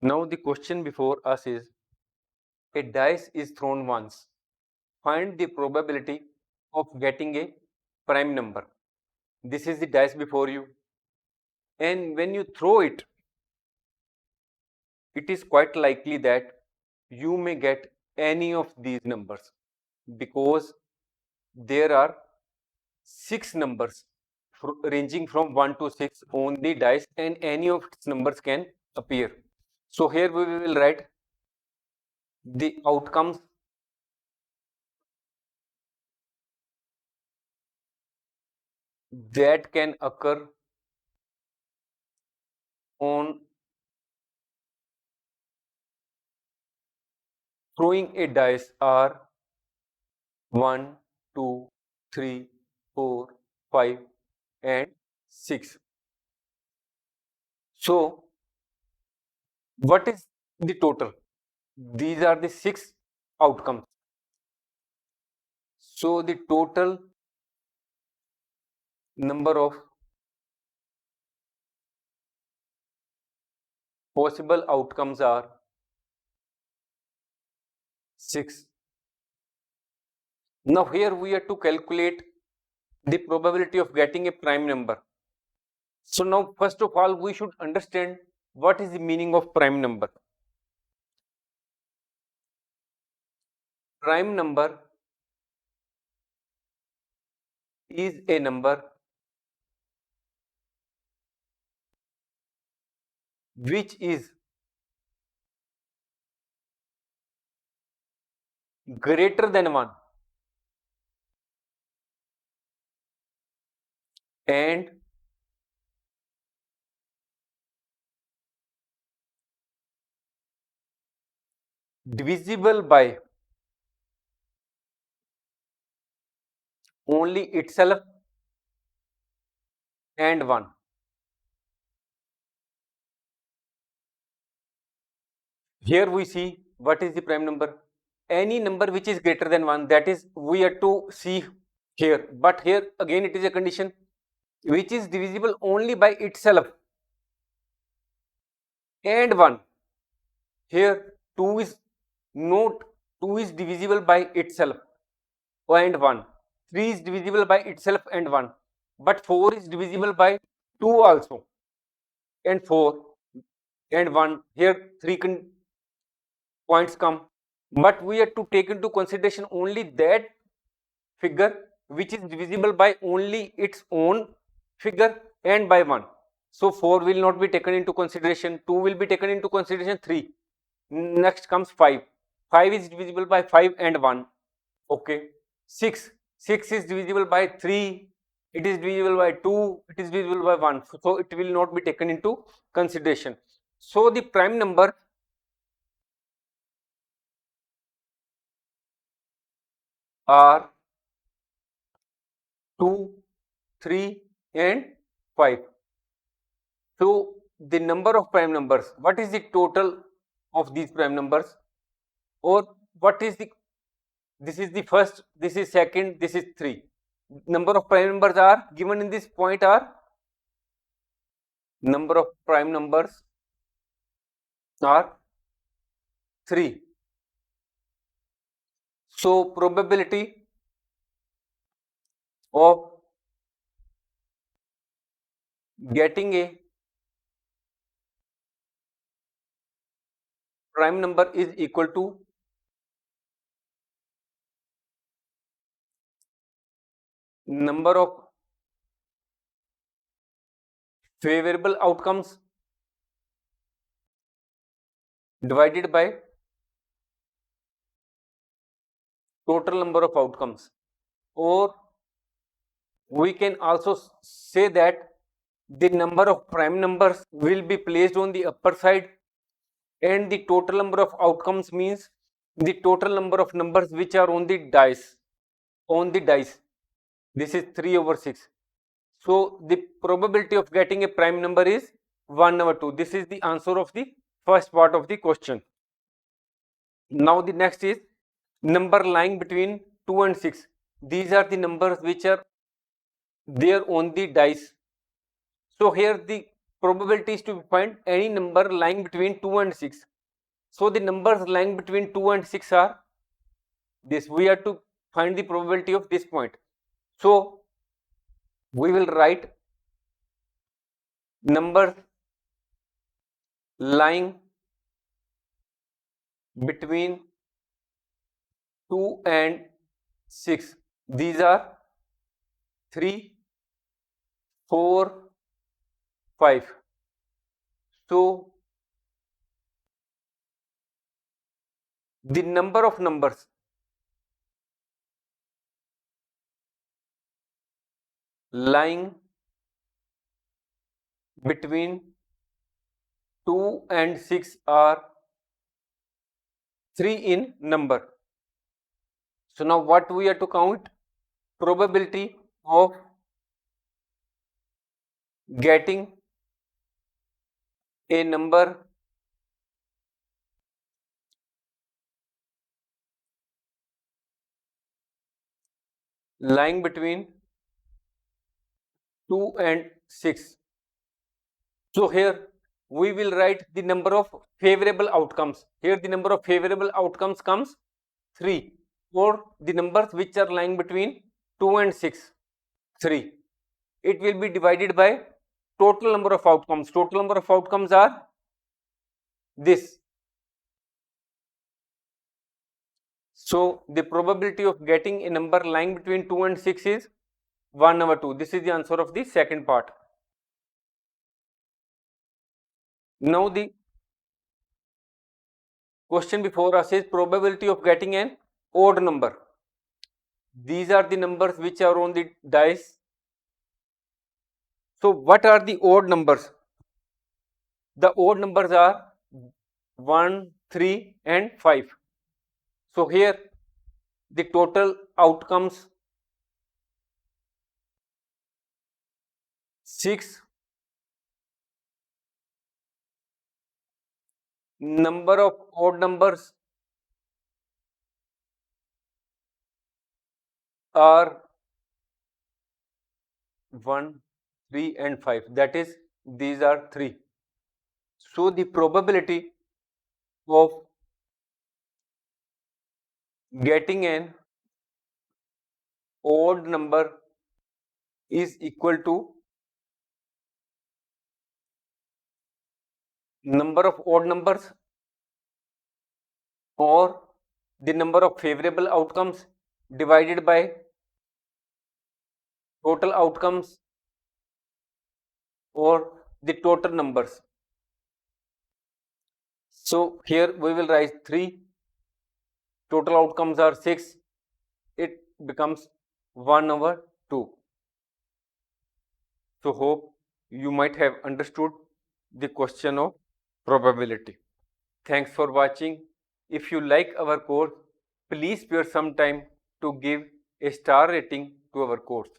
Now the question before us is, a dice is thrown once. Find the probability of getting a prime number. This is the dice before you, and when you throw it, it is quite likely that you may get any of these numbers, because there are 6 numbers ranging from 1 to 6 on the dice, and any of its numbers can appear. So here we will write the outcomes that can occur on throwing a dice are 1, 2, 3, 4, 5 and 6. So what is the total? These are the 6 outcomes. So the total number of possible outcomes are 6. Now here we have to calculate the probability of getting a prime number. So now first of all we should understand what is the meaning of prime number. Prime number is a number which is greater than 1 and divisible by only itself and 1. Here we see what is the prime number. Any number which is greater than 1, that is we have to see here, but here again it is a condition which is divisible only by itself and 1. Here 2 is not 2 is divisible by itself and 1. 3 is divisible by itself and 1, but 4 is divisible by 2 also and 4 and 1. Here 3 points come, but we have to take into consideration only that figure which is divisible by only its own figure and by 1. So 4 will not be taken into consideration, 2 will be taken into consideration, 3. Next comes 5. 5 is divisible by 5 and 1. Okay. 6 is divisible by 3, it is divisible by 2, it is divisible by 1. So it will not be taken into consideration. So the prime number are 2, 3 and 5. So the number of prime numbers, what is the total of these prime numbers, or what is the, this is the first, this is second, this is 3. Number of prime numbers are given in this point are, number of prime numbers are 3. So probability of getting a prime number is equal to number of favorable outcomes divided by total number of outcomes, or we can also say that the number of prime numbers will be placed on the upper side, and the total number of outcomes means the total number of numbers which are on the dice. This is 3/6. So the probability of getting a prime number is 1/2. This is the answer of the first part of the question. Now the next is number lying between 2 and 6. These are the numbers which are there on the dice. So here the probability is to find any number lying between 2 and 6. So the numbers lying between 2 and 6 are this. We have to find the probability of this point. So we will write numbers lying between 2 and 6. These are 3, 4, 5. So the number of numbers lying between 2 and 6 are 3 in number. So now what we have to count? Probability of getting a number lying between 2 and 6. So here we will write the number of favorable outcomes. Here the number of favorable outcomes comes 3, or the numbers which are lying between 2 and 6, 3. It will be divided by total number of outcomes. Total number of outcomes are this. So the probability of getting a number lying between 2 and 6 is 1/2. This is the answer of the second part. Now the question before us is probability of getting an odd number. These are the numbers which are on the dice. So what are the odd numbers? The odd numbers are 1, 3 and 5. So here the total outcomes 6. Number of odd numbers are 1, 3 and 5. That is, these are 3. So the probability of getting an odd number is equal to number of odd numbers or the number of favorable outcomes divided by total outcomes or the total numbers. So here we will write 3, total outcomes are 6, it becomes 1/2. So hope you might have understood the question of probability. Thanks for watching. If you like our course, please spare some time to give a star rating to our course.